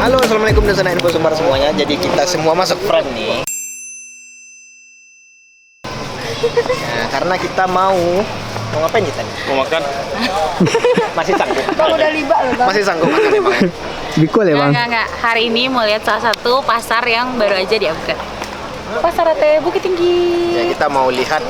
Halo, assalamualaikum dan sana info sumber semuanya. Jadi kita semua masuk frame nih. Nah, karena kita mau ngapain kita nih? Mau makan? Masih sanggup. Bang udah liba loh bang. Masih sanggup makan ya, Bang? Bikul ya bang? Enggak. Hari ini mau lihat salah satu pasar yang baru aja dibuka. Pasar Ate Bukit Tinggi. Ya, kita mau lihat.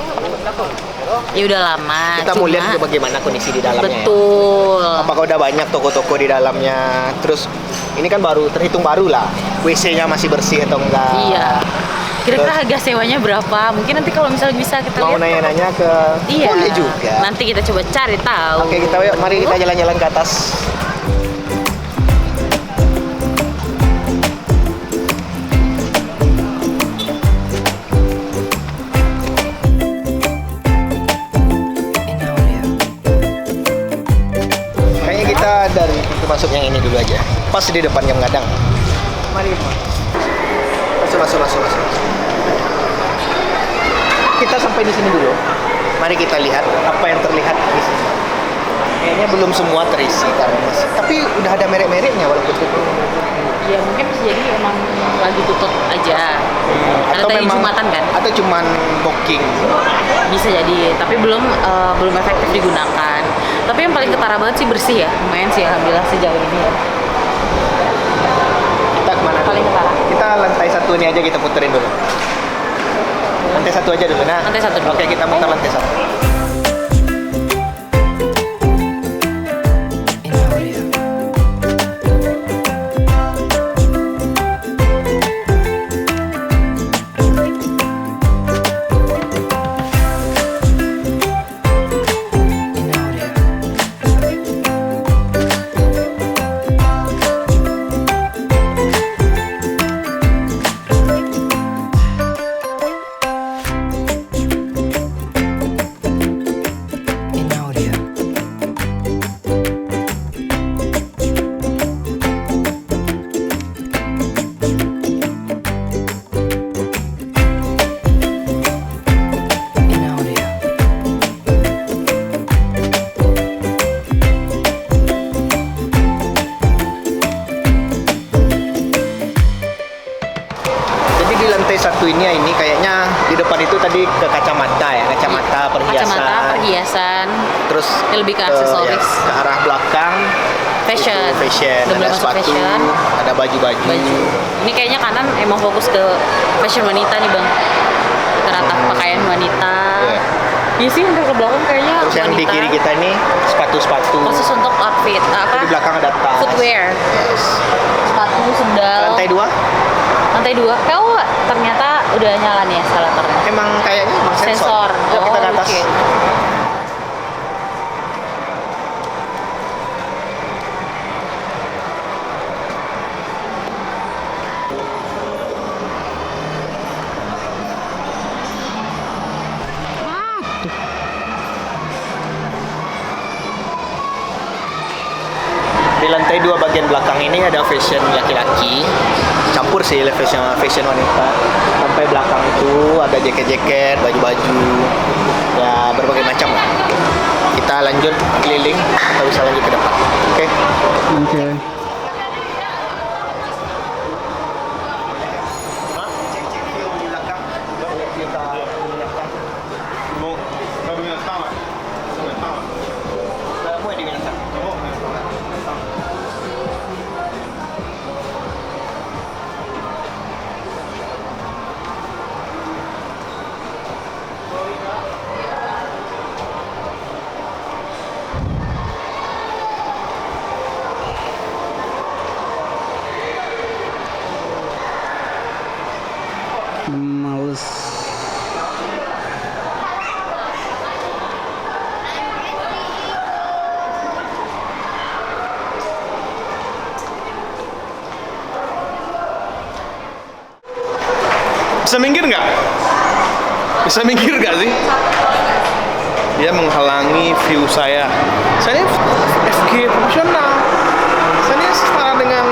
Ya udah lama. Kita mau lihat juga bagaimana kondisi di dalamnya. Betul. Ya. Apakah udah banyak toko-toko di dalamnya? Terus ini kan baru terhitung baru lah. WC-nya masih bersih atau enggak? Iya. Kira-kira harga sewanya berapa? Mungkin nanti kalau misalnya bisa kita Mau lihat. nanya-nanya ke Iya. boleh juga. Nanti kita coba cari tahu. Oke, mari kita jalan-jalan ke atas. Kayaknya kita dari pintu masuk yang ini dulu aja. Pas di depan yang gadang. Mari. Masuk. Kita sampai di sini dulu. Mari kita lihat apa yang terlihat di sini. Kayaknya belum semua terisi karena masih. Tapi udah ada merek-mereknya walaupun tutup. Ya mungkin bisa jadi emang lagi tutup aja. Karena Atau tadi memang Jumatan kan? atau cuman booking. Bisa jadi, tapi belum efektif digunakan. Tapi yang paling ketara banget sih bersih ya, lumayan sih alhamdulillah sejauh ini ya. Kita kemana? Paling ketara. Kita lantai satu ini aja kita puterin dulu. Lantai satu aja dulu. Nah. Lantai satu dulu. Oke, kita muter lantai satu. Satu ini kayaknya di depan itu tadi ke kacamata ya, kacamata perhiasan. Terus Lebih ke aksesoris. Ke arah belakang Fashion. itu fashion. Udah mulai Ada masuk sepatu, fashion. ada baju-baju. Baju. Ini kayaknya kanan emang fokus ke fashion wanita nih bang. Rata pakaian wanita. Iya. Iya sih untuk ke belakang kayaknya Terus yang di wanita. kiri kita ini sepatu-sepatu. Khusus untuk outfit Di belakang ada tas. Footwear. Yes. Sepatu, sendal. Lantai 2 Lantai 2. Oh, ternyata udah nyala nih eskalatornya. emang kayaknya sensor. Yuk kita ke atas. Oke. Di lantai 2 bagian belakang ini ada fashion laki-laki, campur sih fashion wanita. Sampai belakang itu ada jaket-jaket, baju-baju, ya berbagai macam lah. Kita lanjut keliling, kita bisa lanjut ke depan. Oke. Oke. Males. Bisa minggir nggak? Bisa minggir nggak sih? Dia menghalangi view saya. Saya ini FG profesional. Saya ini setara dengan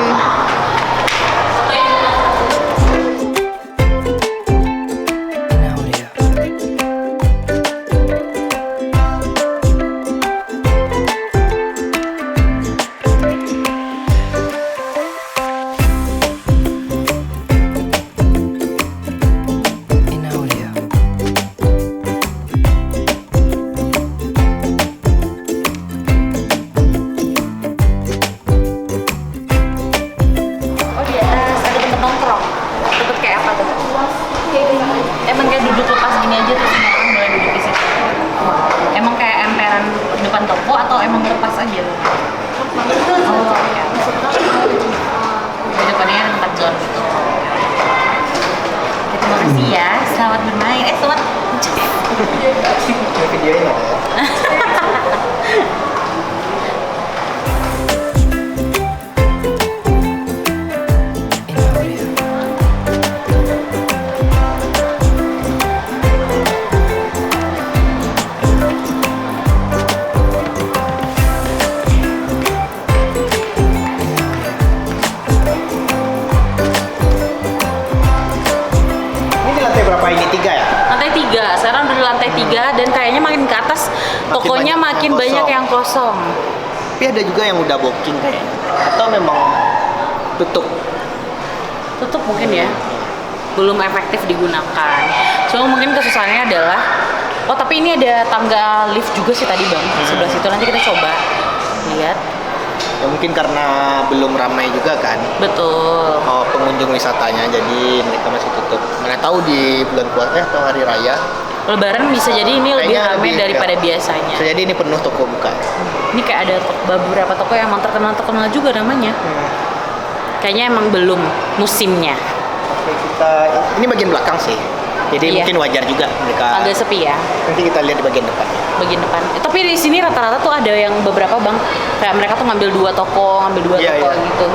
atas aja. Oh, oke. Di depannya ada tempat zone gitu. Oke, terima kasih ya. Selamat bermain. Selamat. Videoin ya. Ini di lantai berapa ini? 3 ya? Lantai 3, sekarang udah di lantai 3 dan kayaknya makin ke atas tokonya makin banyak yang kosong. Tapi ada juga yang udah booking kayaknya. Atau memang tutup? Tutup mungkin ya, belum efektif digunakan. Cuma mungkin kesusahannya adalah, oh tapi ini ada tangga lift juga sih tadi bang, sebelah situ nanti kita coba lihat. Ya mungkin karena belum ramai juga kan. Betul. Oh, pengunjung wisatanya, jadi mereka masih tutup. Mana tahu di bulan puasa atau hari raya. Lebaran bisa jadi ini lebih Kayaknya ramai lebih, daripada ya. biasanya. Bisa jadi ini penuh toko buka. Ini kayak ada beberapa toko yang emang terkenal juga namanya. Kayaknya emang belum musimnya. Oke, kita ini bagian belakang sih. Jadi Iya. mungkin wajar juga mereka. Agak sepi ya. Nanti kita lihat di bagian depan. Bagian depan. Tapi di sini rata-rata tuh ada yang beberapa bang, kayak mereka tuh ngambil dua toko Iya, toko iya. gitu.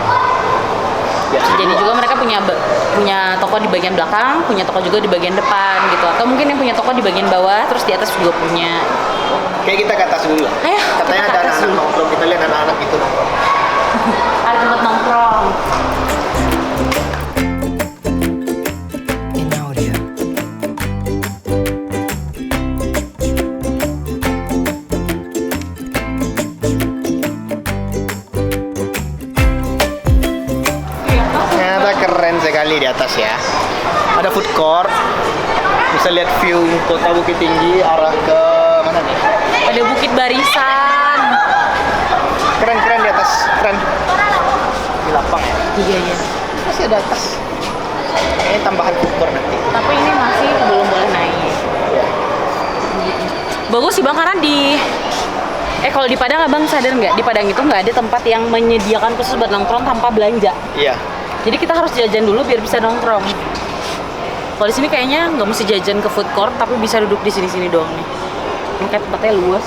Ya, Jadi juga mereka punya toko di bagian belakang, punya toko juga di bagian depan gitu. Atau mungkin yang punya toko di bagian bawah, terus di atas juga punya. Kayak kita ke atas dulu lah. Ayo, Katanya kita ada ke atas anak-anak dulu. nongkrong. Kita lihat anak-anak itu nongkrong. Ada tempat nongkrong. Ternyata keren sekali di atas ya. Ada food court. Bisa lihat view kota Bukit Tinggi arah ke mana nih? Ada Bukit Barisan. Keren-keren di atas. Keren. Di lapang ya. Iya iya. Masih ada atas. Ini tambahan food court nanti. Tapi ini masih belum boleh naik. Ya. Bagus sih bang karena kalau di Padang abang sadar nggak di Padang itu nggak ada tempat yang menyediakan khusus buat nongkrong tanpa belanja. Iya. Jadi kita harus jajan dulu biar bisa nongkrong. Kalau di sini kayaknya nggak mesti jajan ke food court tapi bisa duduk di sini-sini doang nih. Ini kayak tempatnya luas.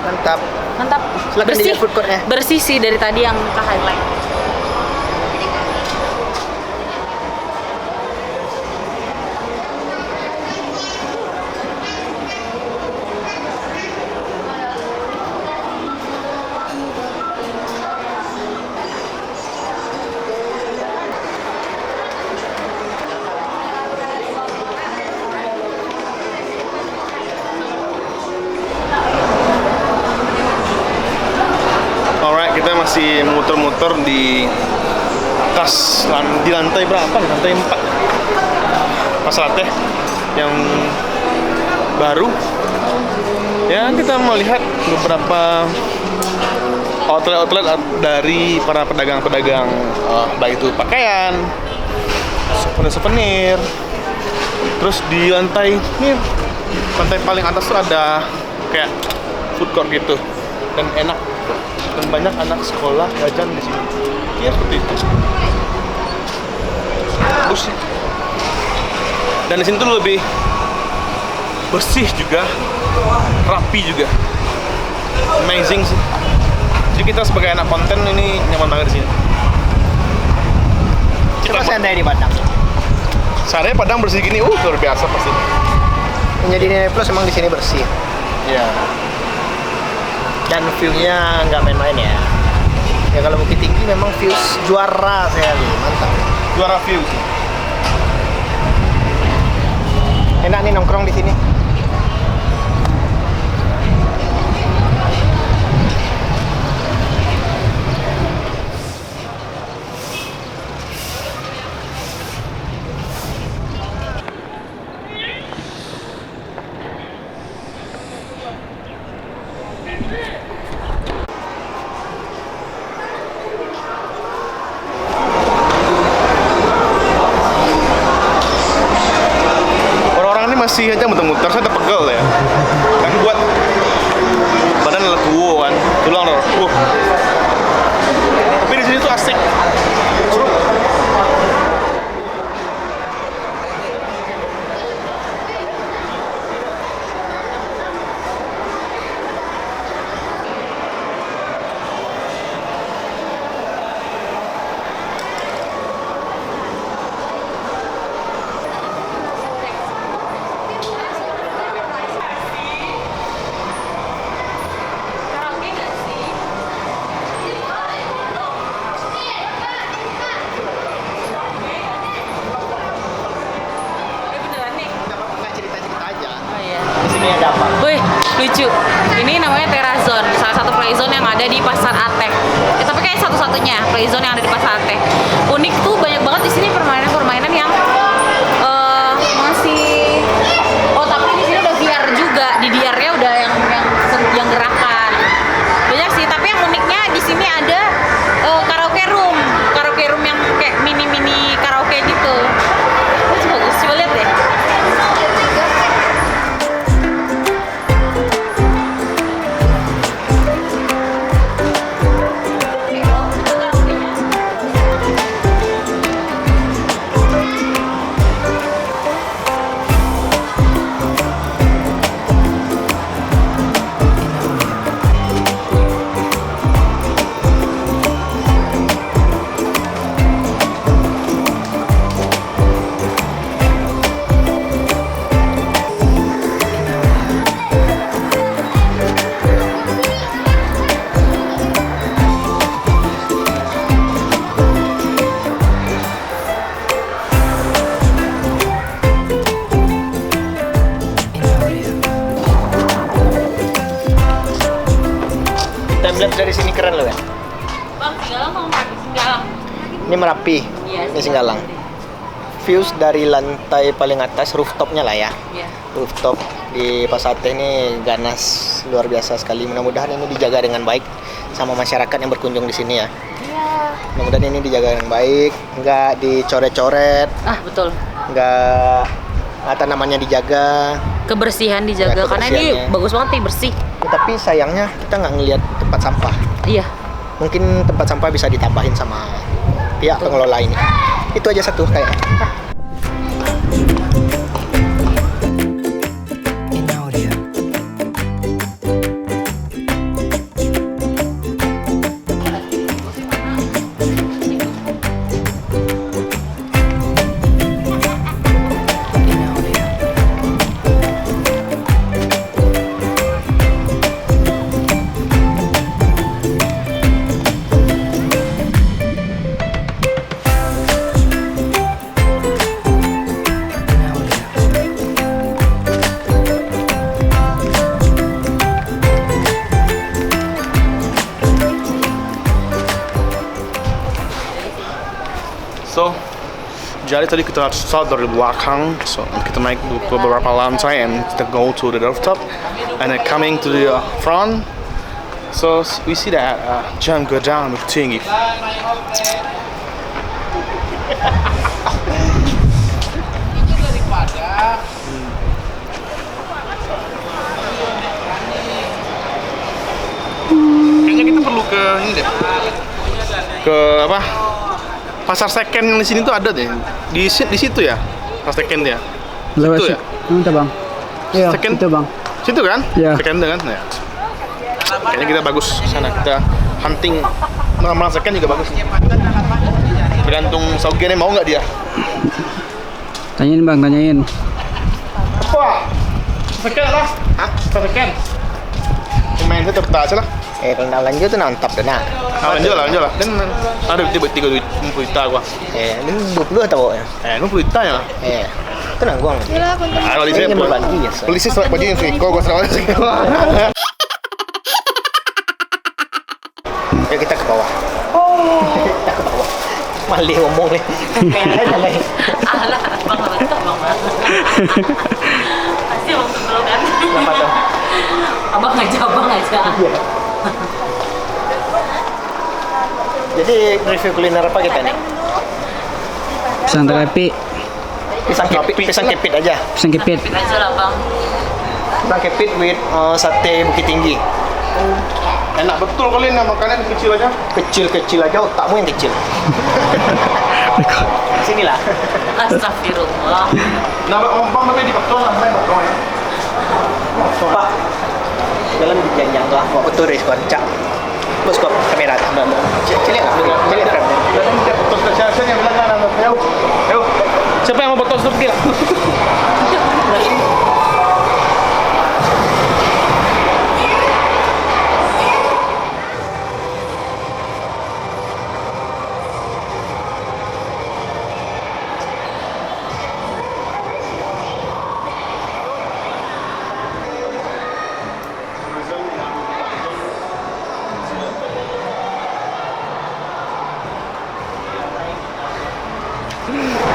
Mantap. Mantap. Silakan Bersih. dilihat food court-nya. Bersih sih dari tadi yang ke highlight. Alright, kita masih muter-muter di atas di lantai berapa? Lantai 4. Pasar teh yang baru. Ya, kita mau lihat beberapa outlet-outlet dari para pedagang-pedagang, baik itu pakaian, souvenir. Terus di lantai paling atas tuh ada kayak food court gitu dan enak. Dan banyak anak sekolah jajan di sini. Iya seperti itu. Bagus sih. Dan di sini tuh lebih bersih juga, rapi juga. Amazing sih. Jadi kita sebagai anak konten ini nyaman banget di sini. Coba seandainya di Padang. Seandainya Padang bersih gini, luar biasa pasti. Menjadi nilai plus emang di sini bersih. Iya. Dan view-nya nggak main-main ya. Ya kalau Bukit Tinggi memang view juara sekali, mantap. Juara view sih. Enak nih nongkrong di sini. Orang-orang ini masih aja muter-muter, saya udah pegel ya. Kan buat pulang loh. Tapi di sini tuh asik. Di sini ada apa? Wih, lucu. Ini namanya Terrazone, salah satu playzone yang ada di Pasar Ateh. Tapi kayak satu-satunya playzone yang ada di Pasar Ateh. Unik tuh banyak banget di sini permainan-permainan yang masih. Oh, tapi di sini udah VR juga. Di VR-nya udah yang gerakan. Banyak sih, tapi yang uniknya di sini ada karaoke room. Karaoke room yang kayak mini-mini karaoke gitu. Bagus, coba lihat deh. Timelapse dari sini keren loh ya. Bang, Singgalang mau pakai Singgalang. Ini Merapi, Iya, ini Singgalang. Views dari lantai paling atas, rooftopnya lah ya. Iya. Rooftop di Pasar Ateh ini ganas luar biasa sekali. Mudah-mudahan ini dijaga dengan baik sama masyarakat yang berkunjung di sini ya. Iya. Mudah-mudahan ini dijaga dengan baik, nggak dicoret-coret, Ah, betul. nggak namanya dijaga. Kebersihan dijaga Ya, karena ini kebersihannya. bagus banget nih, bersih. Tapi sayangnya kita nggak ngelihat tempat sampah. Iya. Mungkin tempat sampah bisa ditambahin sama pihak pengelola ini. Itu aja satu kayak. So, jadi tadi kita start dari belakang, so kita naik ke beberapa lantai and kita go to the rooftop, and then coming to the front, so we see that jam go down with tinggi. Kayaknya kita perlu ke ini deh, ke apa? Pasar second yang di sini tuh ada deh. Di situ ya. Pasar second ya. Lewat Situ sih. ya? Entah bang. Iya, Second? itu bang. Situ kan? Iya. Second kan? Ya. Kayaknya kita bagus ke sana. Kita hunting malam second juga bagus. Tergantung Saugennya mau nggak dia. Tanyain bang, tanyain. Apa? Second lah. Hah? Second. Pemain itu tertarik lah. Kalau lanjut tuh nantap deh nah. Lanjut lah. Dan ada tiga duit 50 juta gua. Ini 20 atau ya? 50 juta ya. Tenang gua. Kalau di sini Ingin berbagi ya. polisi selek baju yang Friko, gua selek baju Friko. Yuk kita ke bawah. Kita ke bawah. Malih ngomong nih. Alah, bang betul bang. Pasti bang sebelum kan. Kenapa tuh? Abang aja. Iya. Jadi review kuliner apa kita nih? Pisang terapi, Pisang kepit aja. pisang kepit. Kita aja lah bang. Pisang kepit with sate Bukit Tinggi. Enak betul kali ini makannya kecil aja. Kecil-kecil aja otakmu yang kecil. Sinilah. Astagfirullah. Nah, ompang tapi di betul sampai betul ya. Pak, jalan di janjang lah. Mau betul res koncak. Bos kok kamera tambah. Cilik lah. Cilik frame. Jadi dia betul kesiasan yang bilang kan, ayo, ayo. Siapa yang mau betul seperti lah?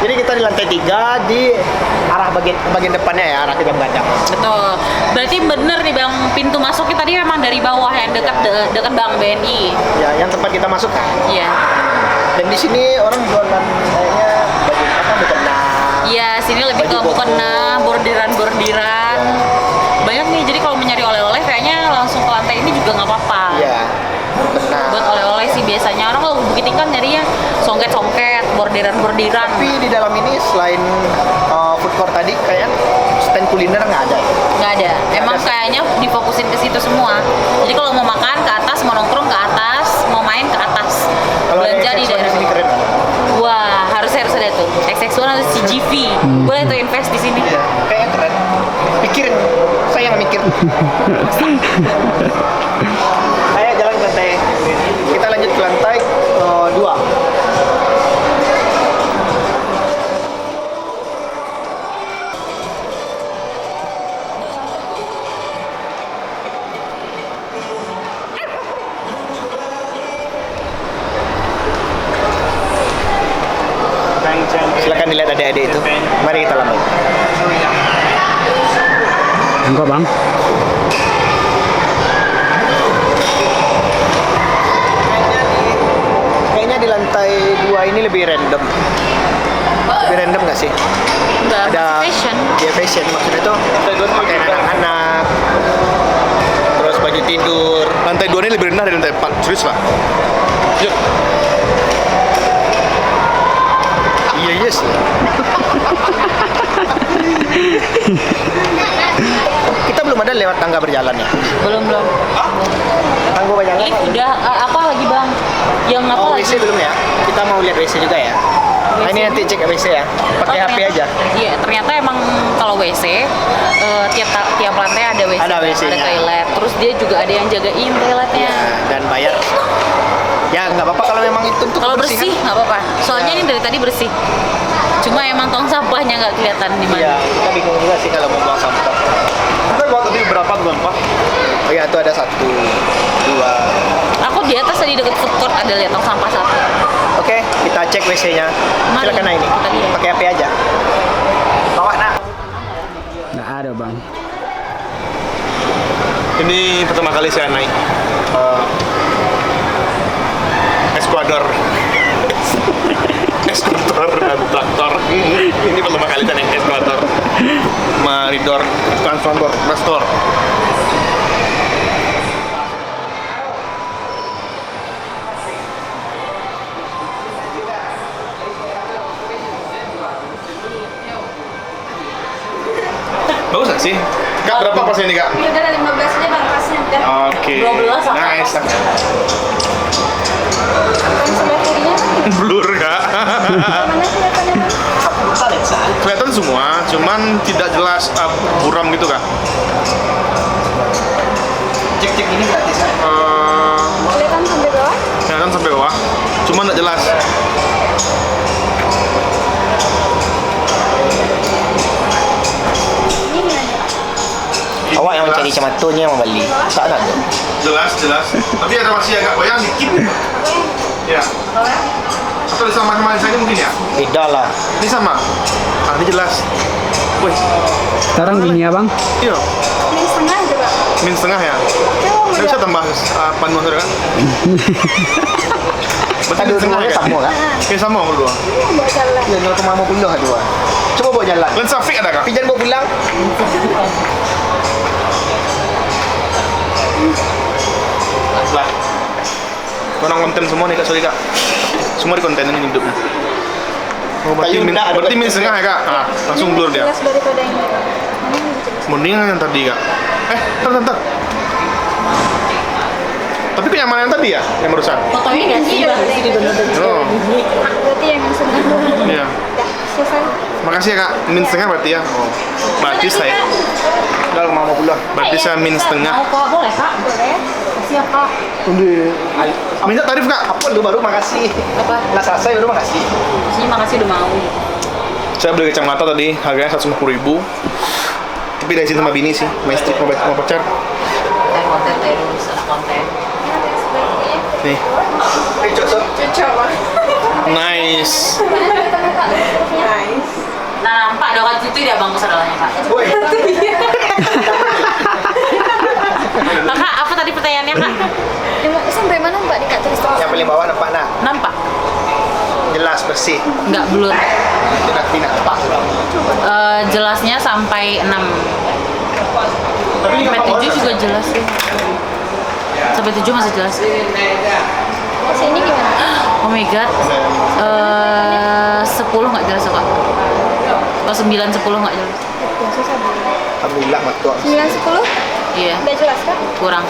Jadi kita di lantai 3 di arah bagian depannya ya, arah Kejam Gadang. Betul. Berarti bener nih Bang, pintu masuknya tadi memang dari bawah yang dekat Bank BNI. Ya, yang tempat kita masuk kan. Iya. Dan di sini orang jualan kayaknya baju apa mukena. Iya, sini lebih ke Baju koko. mukena, bordiran-bordiran. Banyak nih, jadi kalau mencari oleh-oleh kayaknya langsung ke lantai ini juga nggak apa-apa. Iya. Mukena. Buat oleh-oleh sih biasanya orang kalau Bukit Tingkat nyarinya songket-songket, bordiran-bordiran. Tapi di dalam ini selain food court tadi kayak stand kuliner nggak ada. Nggak ada. Emang kayaknya difokusin ke situ semua. Jadi kalau mau makan ke atas, mau nongkrong ke atas, mau main ke atas. Kalau ada Belanja di FX1 daerah sini keren. Wah, harus ada tuh. XX1 atau CGV. Boleh tuh invest di sini. Iya, kayaknya keren. Pikirin, saya yang mikir. Saya jalan ke lantai. Kita lanjut ke lantai 2. Silakan dilihat adik-adik itu. Mari kita lambat. Enggak bang. Kayaknya di lantai 2 ini lebih random. Lebih random nggak sih? Enggak, Ada fashion. ya fashion maksudnya tuh pakaian anak-anak, terus baju tidur. Lantai 2 ini lebih rendah dari lantai 4. Serius pak? Yuk. Iya yes. Kita belum ada lewat tangga berjalan ya. Belum. Tangga berjalan. Lift udah apa lagi Bang? Yang apa Oh lagi? WC belum ya? Kita mau lihat WC juga ya. Nah, ini nanti cek WC ya. Pakai Oh, HP ternyata- aja. Iya, ternyata emang kalau WC tiap lantai ada WC, Ada WC-nya. ada toilet. Terus dia juga ada yang jagain toiletnya. Ya, dan bayar. Ya nggak apa-apa kalau memang itu untuk Kalau kebersihan. bersih nggak apa-apa. Soalnya Ya. ini dari tadi bersih. Cuma emang tong sampahnya nggak kelihatan di mana. Iya, kita bingung juga sih kalau mau buang sampah. Kita buat tadi berapa bulan pak? Oh iya, itu ada 1, 2. Aku di atas tadi deket food court ada lihat tong sampah satu. Oke, kita cek WC-nya. Mari, Silakan nah ini. kita lihat. Pakai HP aja. Bawa nak. Nggak ada bang. Ini pertama kali saya naik Esquador dan traktor. Ini pertama kali saya naik Esquador Maridor Transformer Restore. Bagus gak sih? Kak, berapa persen nih kak? Ini udah 15 aja bang pasnya udah. Oke. 12 apa? Nice. Yang sebelah kirinya Blur kak. mana kelihatannya bang? Kelihatan semua, cuman tidak jelas buram gitu kak. Cek-cek ini gratis ya. Kelihatan sampai bawah? Kelihatan sampai bawah, cuman tidak jelas. Ini gimana? Awak yang Jelas. mencari cematunya yang membeli. Tak nak tu. Jelas. Tapi ada masih agak bayang dikit. Ya. Atau sama-sama saya mungkin ya? Beda lah. Ini sama. Ini jelas. Wih, Sekarang gini ya bang. iya. Ini setengah itu bang. Min setengah ya. Coba Saya bisa tambah panuan saudara kan? Berarti Kan min setengah dua-duanya kan? sama kan? Ini sama berdua. Ini mau jalan. Ya 0,50 lah dua. Coba bawa jalan. Lensa fix ada kak? Tapi jangan bawa pulang. lah. Orang konten semua nih kak, sorry kak. Semua di konten ini hidupnya. Oh, berarti min setengah ya kak? Ah, langsung blur dia. Jelas daripada yang ini. Mana yang lebih jelas? Mendingan yang tadi kak. Bentar. Tapi kok yang mana yang tadi ya? Yang barusan? Fotonya nggak sih bang? Sini bener-bener. Oh, Berarti yang setengah. iya. Dah, selesai. Makasih ya kak, min setengah berarti ya? Oh, berarti saya. Udah mau pulang. Berarti saya min setengah. Mau kok boleh kak? Boleh. Siap kak. Minta tarif kak? Apa lu baru makasih? Apa? Nggak selesai baru makasih. Sini makasih udah mau. Saya beli kacamata tadi, harganya 150.000. Tapi dari sini sama bini sih, main stick mau pacar. Konten terus, anak konten. Nih, Cocok lah. nice. Nah nampak ada kan itu ya bang kesadarannya kak. Woi. Kakak apa tadi pertanyaannya kak? Sampai mana Mbak di Kak tulis terus? Yang paling bawah nampak nak. Nampak? Jelas bersih. Nggak blur. Itu nanti nampak. Jelasnya sampai 6. Tapi ini Sampai 7 juga jelas sih. Sampai 7 masih jelas. Masih ini gimana? Oh my god. 10 nggak jelas kak. Oh 9, 10 nggak jelas. Ya, susah. Alhamdulillah matuak. 9, 10? Iya, Udah jelas kan? kurang.